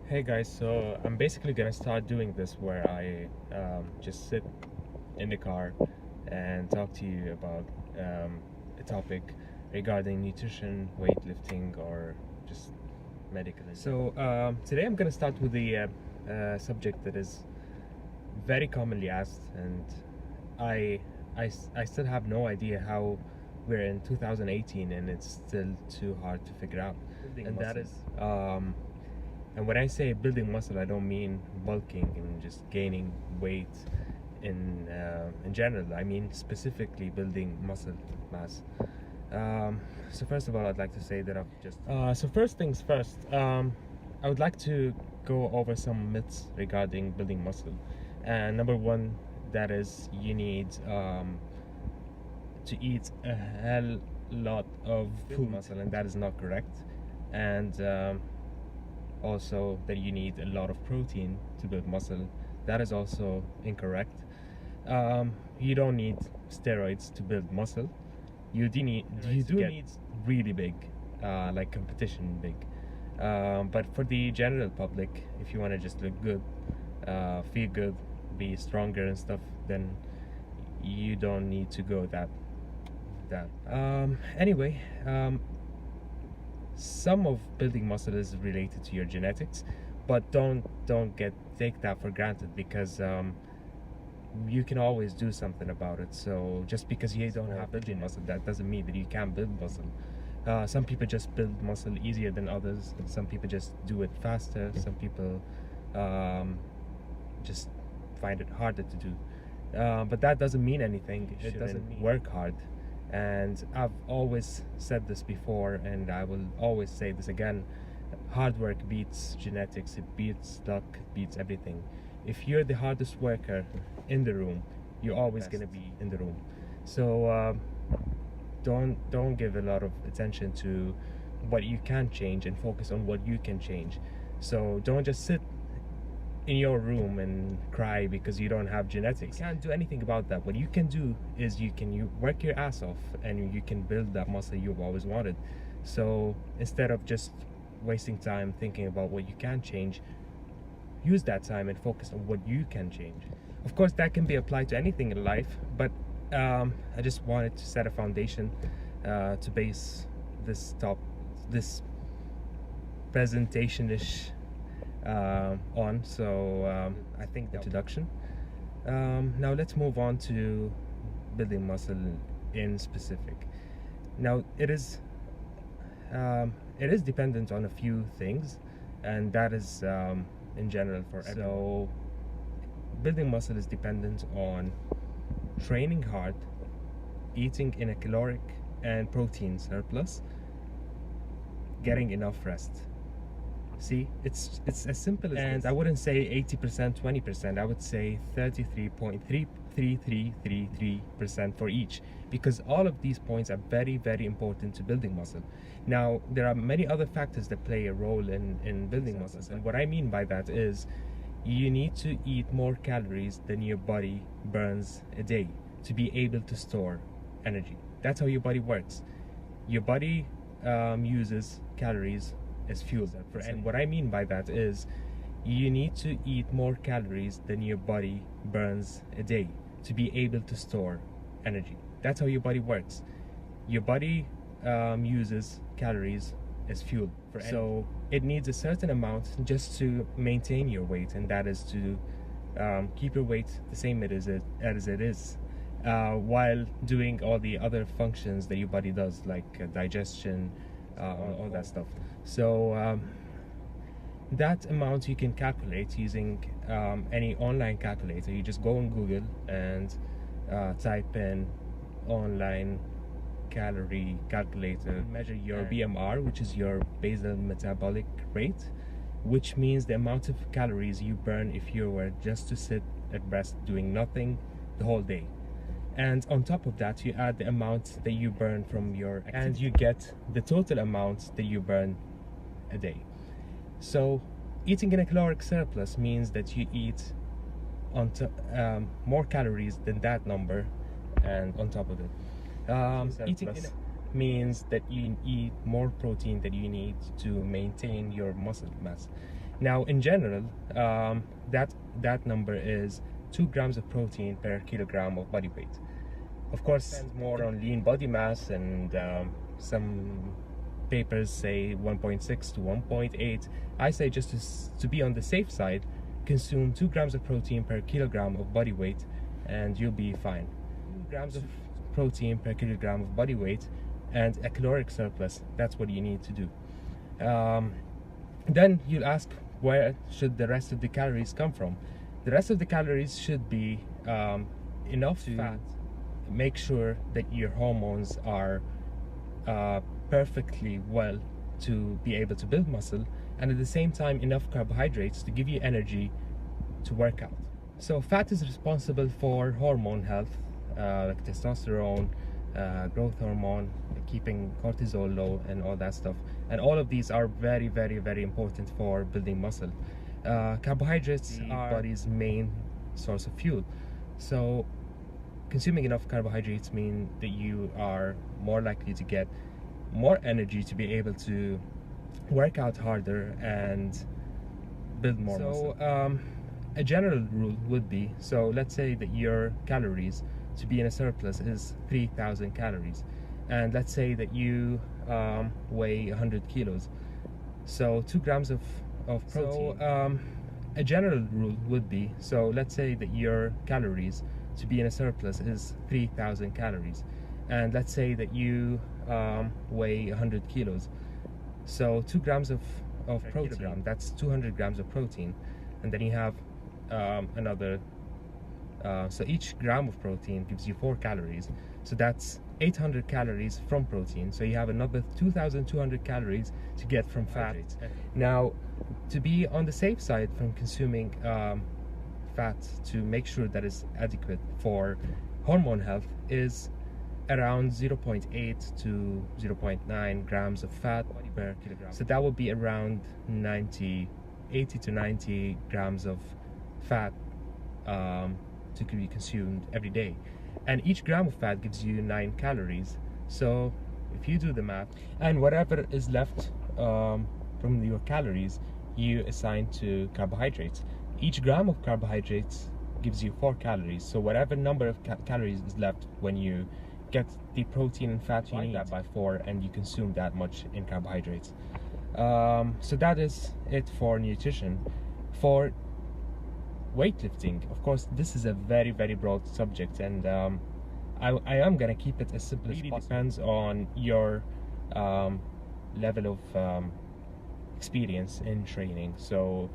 Hey guys, so I'm basically gonna start doing this where I just sit in the car and talk to you about a topic regarding nutrition, weightlifting, or just medical. So today I'm gonna start with the subject that is very commonly asked, and I still have no idea how we're in 2018 and it's still too hard to figure out. And that is and when I say building muscle, I don't mean bulking and just gaining weight in general. I mean specifically building muscle mass. So first of all, I'd like to say that I've just so first things first, I would like to go over some myths regarding building muscle. And number one, that is you need to eat a hell lot of food muscle, and that is not correct. And also that you need a lot of protein to build muscle, that is also incorrect. You don't need steroids to build muscle. You do need really big, like competition big. But for the general public, if you want to just look good, feel good, be stronger and stuff, then you don't need to go that. Anyway, some of building muscle is related to your genetics, but don't take that for granted, because you can always do something about it. So just because you don't have building muscle, that doesn't mean that you can't build muscle. Some people just build muscle easier than others. Some people just do it faster. Some people just find it harder to do. But that doesn't mean anything. It doesn't work hard. And I've always said this before, and I will always say this again: hard work beats genetics, it beats luck, it beats everything. If you're the hardest worker in the room, you're always going to be in the room. So don't give a lot of attention to what you can change, and focus on what you can change. So don't just sit in your room and cry because you don't have genetics. You can't do anything about that. What you can do is you work your ass off, and you can build that muscle you've always wanted. So instead of just wasting time thinking about what you can change, use that time and focus on what you can change. Of course, that can be applied to anything in life, but I just wanted to set a foundation to base this presentation-ish on. So I think the introduction. Now let's move on to building muscle in specific. Now it is dependent on a few things, and that is in general for everyone. So building muscle is dependent on training hard, eating in a caloric and protein surplus, getting enough rest. See, it's as simple as and this. I wouldn't say 80%, 20%. I would say 33.3333% for each, because all of these points are very, very important to building muscle. Now, there are many other factors that play a role in building muscles, and what I mean by that is you need to eat more calories than your body burns a day to be able to store energy. That's how your body works. Your body uses calories as fuel. And what I mean by that is you need to eat more calories than your body burns a day to be able to store energy. That's how your body works. Your body uses calories as fuel. So it needs a certain amount just to maintain your weight, and that is to keep your weight the same as it is, while doing all the other functions that your body does, like digestion, all that stuff. So that amount you can calculate using any online calculator. You just go on Google and type in online calorie calculator, measure your BMR, which is your basal metabolic rate, which means the amount of calories you burn if you were just to sit at rest doing nothing the whole day. And on top of that, you add the amount that you burn from your activity, and you get the total amount that you burn a day. So eating in a caloric surplus means that you eat on more calories than that number, and on top of it, eating in a means that you eat more protein that you need to maintain your muscle mass. Now, in general, that number is 2 grams of protein per kilogram of body weight. Of course, depends more on lean body mass, and some papers say 1.6 to 1.8. I say just to be on the safe side, consume 2 grams of protein per kilogram of body weight, and you'll be fine. 2 grams of protein per kilogram of body weight and a caloric surplus. That's what you need to do. Then you'll ask, where should the rest of the calories come from? The rest of the calories should be enough fat. Make sure that your hormones are perfectly well to be able to build muscle, and at the same time enough carbohydrates to give you energy to work out. So fat is responsible for hormone health, like testosterone, growth hormone, keeping cortisol low, and all that stuff. And all of these are very, very, very important for building muscle. Carbohydrates are the body's main source of fuel. So consuming enough carbohydrates mean that you are more likely to get more energy to be able to work out harder and build more muscle. A general rule would be, so let's say that your calories to be in a surplus is 3,000 calories, and let's say that you weigh 100 kilos, so 2 grams of protein. So a general rule would be, so let's say that your calories to be in a surplus is 3,000 calories, and let's say that you weigh 100 kilos, so 2 grams of protein, that's 200 grams of protein, and then you have another, so each gram of protein gives you 4 calories, so that's 800 calories from protein, so you have another 2,200 calories to get from fat. Now, to be on the safe side from consuming fat, to make sure that is adequate for hormone health, is around 0.8 to 0.9 grams of fat per kilogram. So that would be around 80 to 90 grams of fat to be consumed every day. And each gram of fat gives you 9 calories. So if you do the math, and whatever is left from your calories, you assign to carbohydrates. Each gram of carbohydrates gives you 4 calories. So whatever number of calories is left when you get the protein and fat, you need that by 4, and you consume that much in carbohydrates. So that is it for nutrition. For weightlifting, of course, this is a very, very broad subject, and I am gonna keep it as simple as possible. It depends on your level of experience in training. So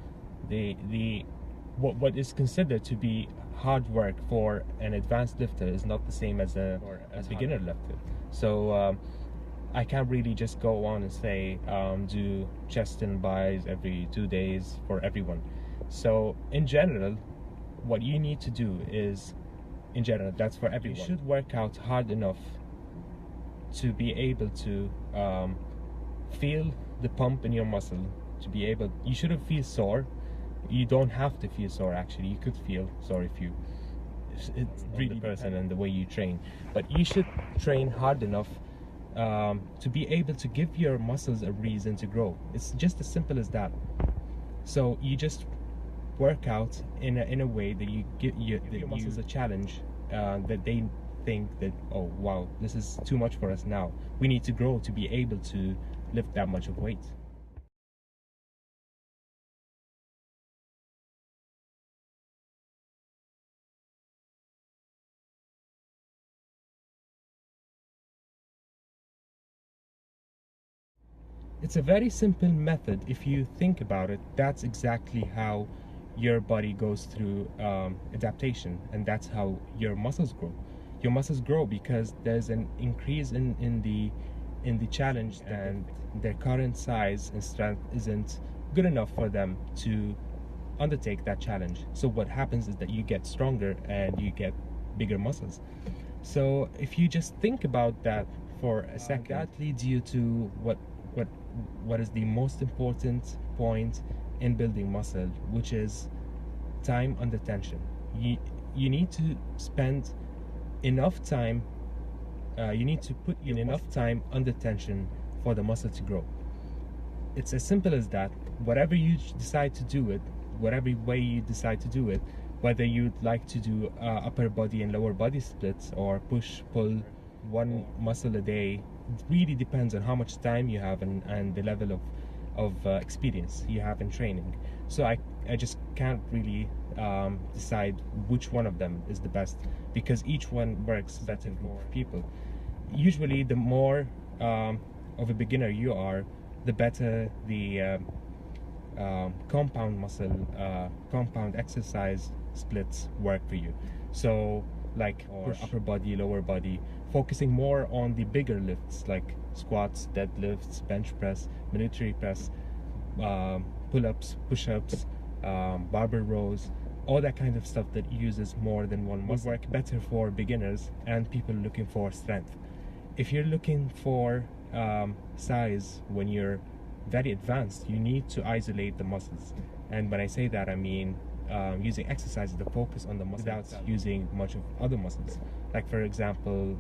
what is considered to be hard work for an advanced lifter is not the same as a beginner lifter. So I can't really just go on and say do chest and buys every 2 days for everyone. So in general, what you need to do is, in general, that's for everyone, you should work out hard enough to be able to feel the pump in your muscle, to be able, you shouldn't feel sore. You don't have to feel sore, actually. You could feel sore if you, it's really the person and the way you train, but you should train hard enough to be able to give your muscles a reason to grow. It's just as simple as that. So you just work out in a way that you give your muscles a challenge, that they think that, oh wow, this is too much for us now. We need to grow to be able to lift that much of weight. It's a very simple method. If you think about it, that's exactly how your body goes through adaptation, and that's how your muscles grow. Your muscles grow because there's an increase in the challenge, and their current size and strength isn't good enough for them to undertake that challenge. So what happens is that you get stronger and you get bigger muscles. So if you just think about that for a second, that leads you to what is the most important point in building muscle, which is time under tension. You need to spend enough time you need to put in enough time under tension for the muscle to grow. It's as simple as that. Whatever you decide to do it, whatever way you decide to do it, whether you'd like to do upper body and lower body splits, or push pull one muscle a day, it really depends on how much time you have and the level of experience you have in training. So I just can't really decide which one of them is the best, because each one works better for people. Usually the more of a beginner you are, the better the compound muscle, compound exercise splits work for you. So like or upper body, lower body, focusing more on the bigger lifts like squats, deadlifts, bench press, military press, pull-ups, push-ups, barbell rows, all that kind of stuff that uses more than one muscle work better for beginners and people looking for strength. If you're looking for size when you're very advanced, you need to isolate the muscles. And when I say that, I mean using exercises to focus on the muscles without using much of other muscles. Like for example,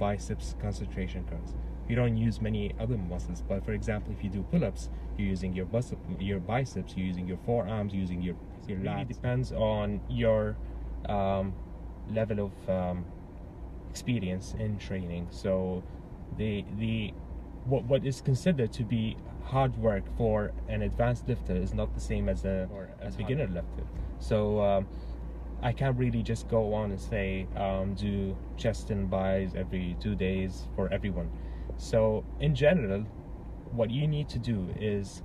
biceps concentration curls. You don't use many other muscles, but for example, if you do pull-ups, you're using your biceps, you're using your forearms, you're using your lats. It really depends on your level of experience in training. So what is considered to be hard work for an advanced lifter is not the same as a beginner lifter. So I can't really just go on and say do chest and bis every 2 days for everyone. So in general, what you need to do is,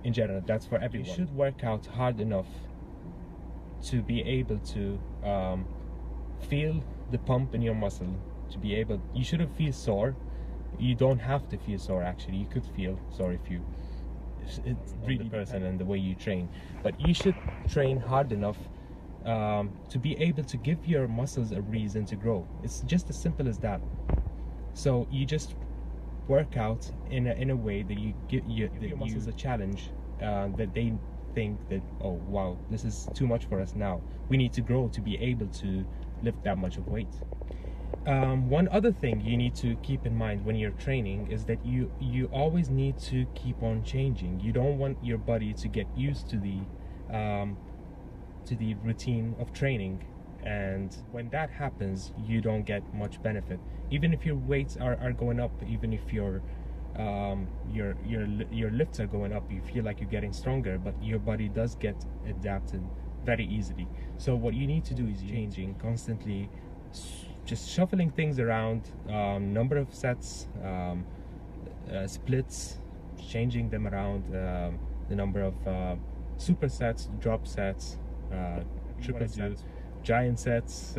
in general, that's for everyone, you should work out hard enough to be able to feel the pump in your muscle, to be able, you shouldn't feel sore. You don't have to feel sore, actually. You could feel sore if you, it's really the person and the way you train, but you should train hard enough to be able to give your muscles a reason to grow. It's just as simple as that. So you just work out in a way that you give your muscles a challenge, that they think that, oh wow, this is too much for us now. We need to grow to be able to lift that much of weight. One other thing you need to keep in mind when you're training is that you always need to keep on changing. You don't want your body to get used to the routine of training, and when that happens, you don't get much benefit. Even if your weights are going up, even if your lifts are going up, you feel like you're getting stronger, but your body does get adapted very easily. So what you need to do is changing constantly, just shuffling things around, number of sets, splits, changing them around, the number of supersets, drop sets, triple sets, giant sets,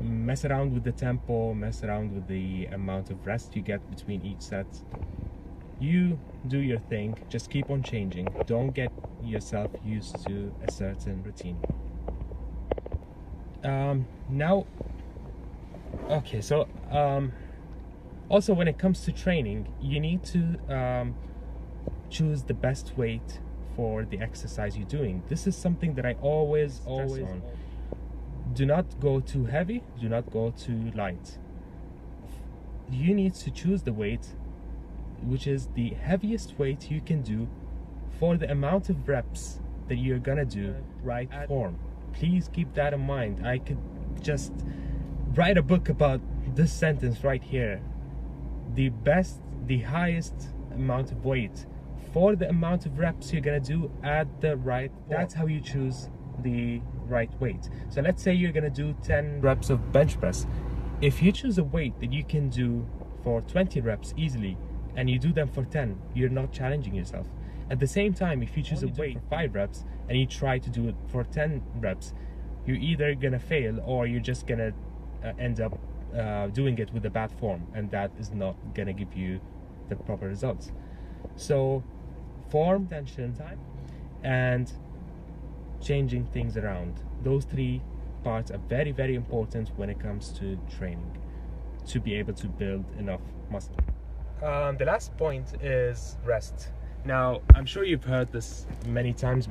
mess around with the tempo, mess around with the amount of rest you get between each set. You do your thing, just keep on changing. Don't get yourself used to a certain routine. Now, okay, so also when it comes to training, you need to choose the best weight for the exercise you're doing. This is something that I always stress on. Do not go too heavy, do not go too light. You need to choose the weight which is the heaviest weight you can do for the amount of reps that you're gonna do right form. Please keep that in mind. I could just write a book about this sentence right here. The highest amount of weight for the amount of reps you're gonna do at the right form. That's how you choose the right weight. So let's say you're gonna do 10 reps of bench press. If you choose a weight that you can do for 20 reps easily and you do them for 10, you're not challenging yourself. At the same time, if you choose a weight for 5 reps and you try to do it for 10 reps, you're either gonna fail or you're just gonna end up doing it with a bad form, and that is not gonna give you the proper results. So form, tension, time, and changing things around. Those 3 parts are very, very important when it comes to training to be able to build enough muscle. The last point is rest. Now, I'm sure you've heard this many times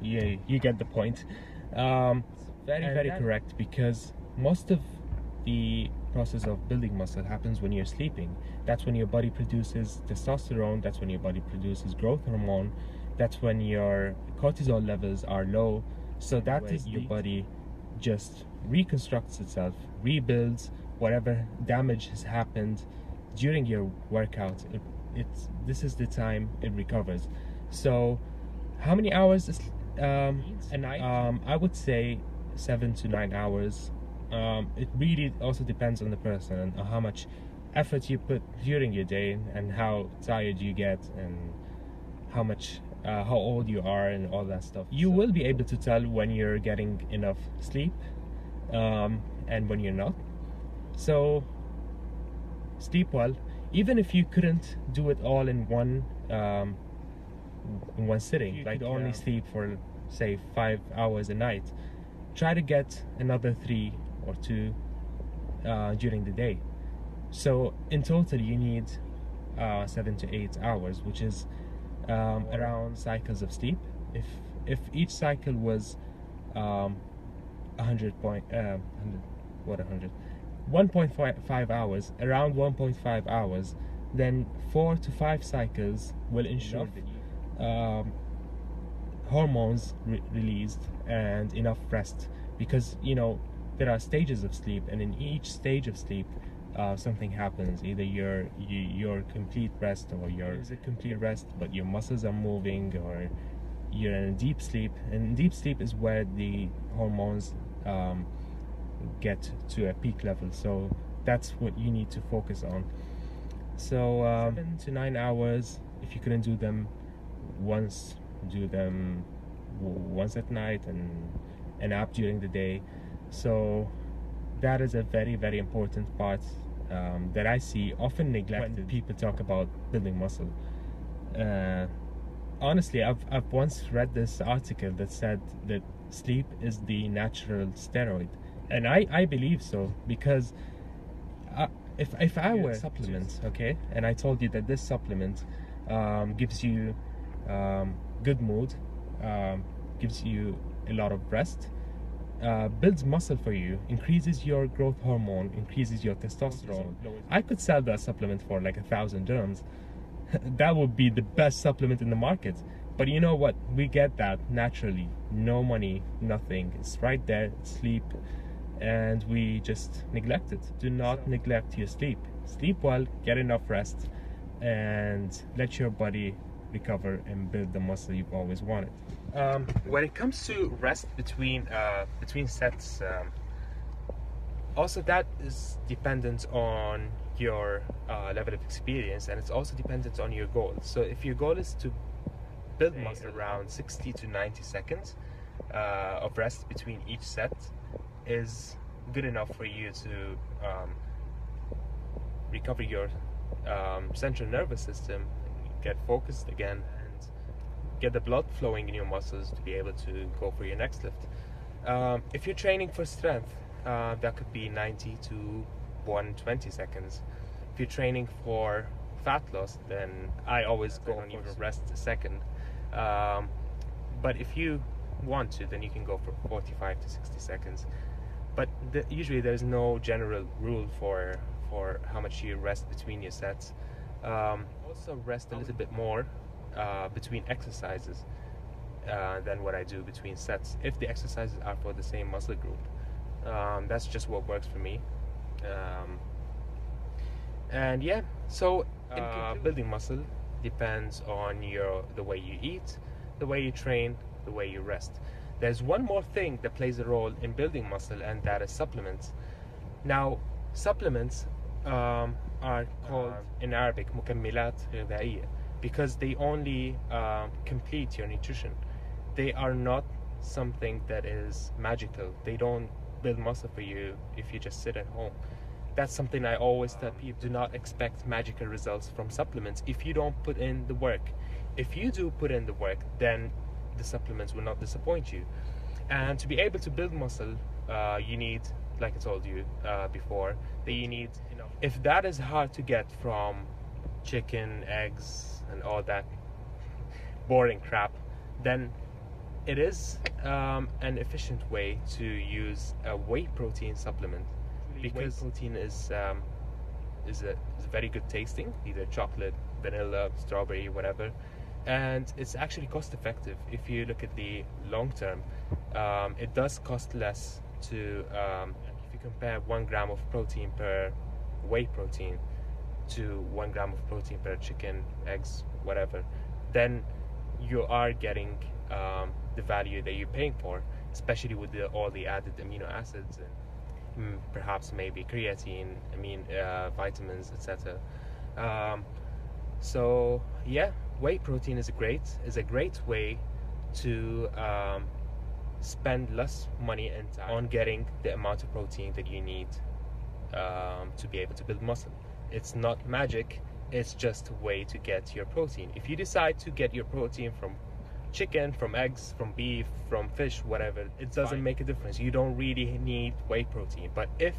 you get the point. Very correct, because most of the process of building muscle happens when you're sleeping. That's when your body produces testosterone, that's when your body produces growth hormone, that's when your cortisol levels are low. So that is your body just reconstructs itself, rebuilds whatever damage has happened during your workout. This is the time it recovers. So how many hours is a night? I would say 7 to 9 hours. It really also depends on the person and how much effort you put during your day and how tired you get and how old you are and all that stuff. You will be able to tell when you're getting enough sleep and when you're not. So sleep well. Even if you couldn't do it all in one sitting, like only sleep for say 5 hours a night, try to get another 3 or 2 during the day. So in total you need 7 to 8 hours, which is around cycles of sleep. If each cycle was 1.5 hours, around 1.5 hours, then 4 to 5 cycles will ensure hormones released and enough rest, because there are stages of sleep, and in each stage of sleep something happens. Either you're complete rest, or you're a complete rest but your muscles are moving, or you're in a deep sleep. And deep sleep is where the hormones get to a peak level. So that's what you need to focus on. So 7 to 9 hours. If you couldn't do them once, do them once at night and an nap during the day. So that is a very, very important part that I see often neglected when people talk about building muscle. Honestly, I've once read this article that said that sleep is the natural steroid, and I believe so, because if I were a supplement, okay, and I told you that this supplement gives you good mood, gives you a lot of rest, builds muscle for you, increases your growth hormone, increases your testosterone, I could sell that supplement for like 1,000 dirhams. That would be the best supplement in the market. But you know what? We get that naturally. No money, nothing. It's right there, sleep, and we just neglect it. Do not neglect your sleep. Sleep well, get enough rest, and let your body recover and build the muscle you've always wanted. When it comes to rest between sets, also that is dependent on your level of experience, and it's also dependent on your goal. So if your goal is to build muscle, around 60 to 90 seconds of rest between each set is good enough for you to recover your central nervous system, get focused again, and get the blood flowing in your muscles to be able to go for your next lift. If you're training for strength, that could be 90 to 120 seconds. If you're training for fat loss, then I always go and even rest a second. But if you want to, then you can go for 45 to 60 seconds. But usually there's no general rule for how much you rest between your sets. Also rest a little bit more between exercises than what I do between sets, if the exercises are for the same muscle group. That's just what works for me. And yeah, so building muscle depends on the way you eat, the way you train, the way you rest. There's one more thing that plays a role in building muscle, and that is supplements. Now, supplements are called in Arabic مكملات غذائية, because they only complete your nutrition. They are not something that is magical. They don't build muscle for you if you just sit at home. That's something I always tell people. Do not expect magical results from supplements if you don't put in the work. If you do put in the work, then the supplements will not disappoint you. And to be able to build muscle, you need, like I told you before, that you need enough. If that is hard to get from chicken, eggs, and all that boring crap, then it is an efficient way to use a whey protein supplement, because whey protein is very good tasting, either chocolate, vanilla, strawberry, whatever, and it's actually cost effective. If you look at the long term, it does cost less to if you compare 1 gram of protein per whey protein to 1 gram of protein per chicken, eggs, whatever, then you are getting the value that you're paying for, especially with all the added amino acids and perhaps maybe creatine, vitamins, etc. So yeah, whey protein is a great way to spend less money and time on getting the amount of protein that you need to be able to build muscle. It's not magic, it's just a way to get your protein. If you decide to get your protein from chicken, from eggs, from beef, from fish, whatever, it doesn't make a difference. You don't really need whey protein. But if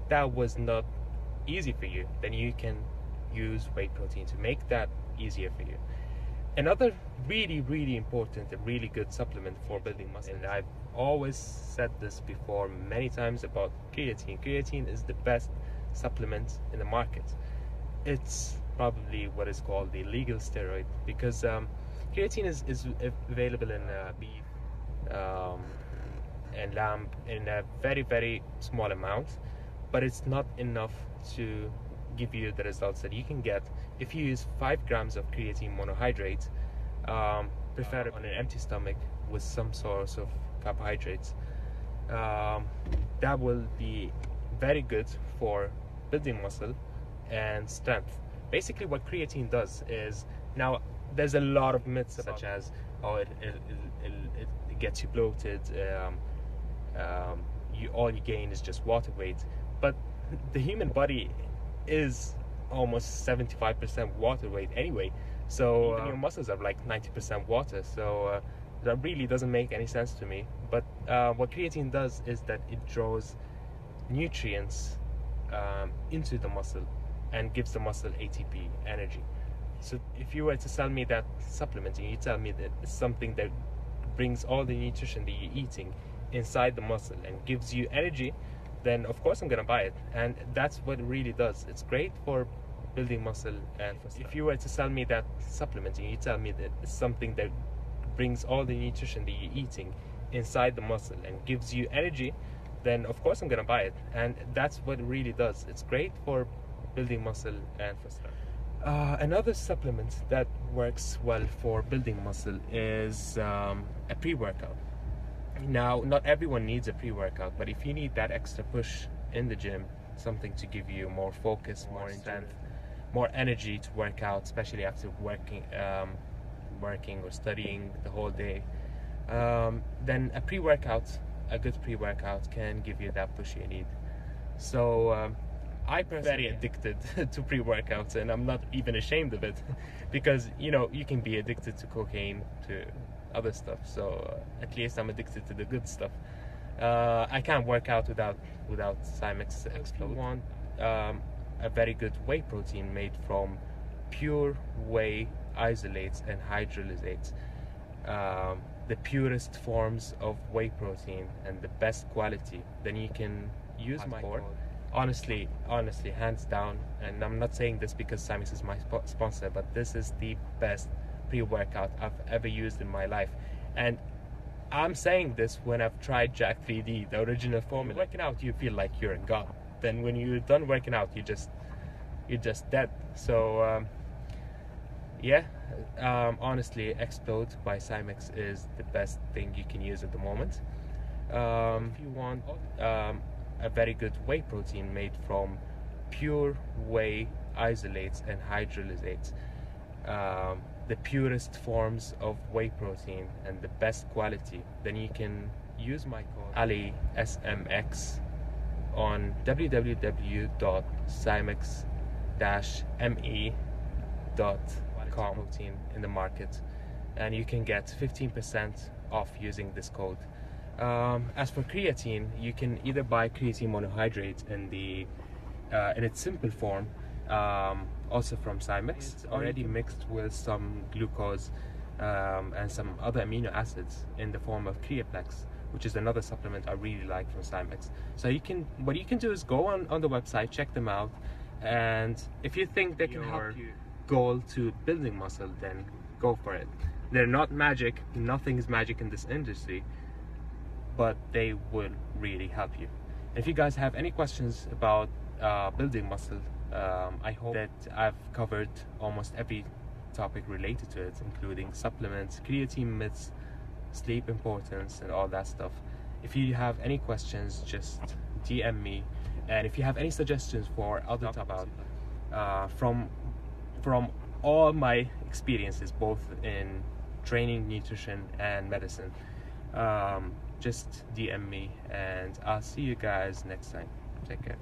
that was not easy for you, then you can use whey protein to make that easier for you. Another really important and really good supplement for building muscle, and I've always said this before many times about creatine. Creatine is the best supplement in the market. It's probably what is called the legal steroid, because creatine is available in beef and lamb in a very small amount, but it's not enough to give you the results that you can get if you use 5 grams of creatine monohydrate, preferably on an empty stomach with some source of carbohydrates. That will be very good for building muscle and strength. Basically what creatine does is, now there's a lot of myths such as, oh, it gets you bloated, all you gain is just water weight, but the human body is almost 75% water weight anyway, so even your muscles are like 90% water, so that really doesn't make any sense to me. But what creatine does is that it draws nutrients into the muscle and gives the muscle ATP, energy. So if you were to sell me that supplement and you tell me that it's something that brings all the nutrition that you're eating inside the muscle and gives you energy, then of course I'm gonna buy it. And that's what it really does. It's great for building muscle and for stuff. If you were to sell me that supplement and you tell me that it's something that brings all the nutrition that you're eating inside the muscle and gives you energy, then of course I'm gonna buy it. And that's what it really does. It's great for building muscle and for stuff. Another supplement that works well for building muscle is a pre-workout. Now, not everyone needs a pre-workout, but if you need that extra push in the gym, something to give you more focus, more strength, more energy to work out, especially after working or studying the whole day, then a good pre-workout can give you that push you need. So I personally am addicted to pre-workouts, and I'm not even ashamed of it, because you can be addicted to cocaine, to other stuff, so at least I'm addicted to the good stuff. I can't work out without Cymex Explode. If you want a very good whey protein made from pure whey isolates and hydrolysates, the purest forms of whey protein and the best quality, then you can use my code. Honestly, hands down, and I'm not saying this because Cymex is my sponsor, but this is the best pre-workout I've ever used in my life. And I'm saying this when I've tried Jack 3D, the original formula. Working out, you feel like you're a god. Then when you're done working out, you're just dead. So honestly, Explode by Cymex is the best thing you can use at the moment. If you want a very good whey protein made from pure whey isolates and hydrolysates, the purest forms of whey protein and the best quality, then you can use my code Ali SMX on www.cymex-me.com protein in the market, and you can get 15% off using this code. As for creatine, you can either buy creatine monohydrate in its simple form, also from Cymex. It's already mixed with some glucose and some other amino acids in the form of Creaplex, which is another supplement I really like from Cymex. So what you can do is go on the website, check them out, and if you think they can help you goal to building muscle, then go for it. They're not magic, nothing is magic in this industry, but they will really help you. If you guys have any questions about building muscle, I hope that I've covered almost every topic related to it, including supplements, creatine myths, sleep importance, and all that stuff. If you have any questions, just DM me, and if you have any suggestions for other topics from all my experiences, both in training, nutrition, and medicine, just DM me, and I'll see you guys next time. Take care.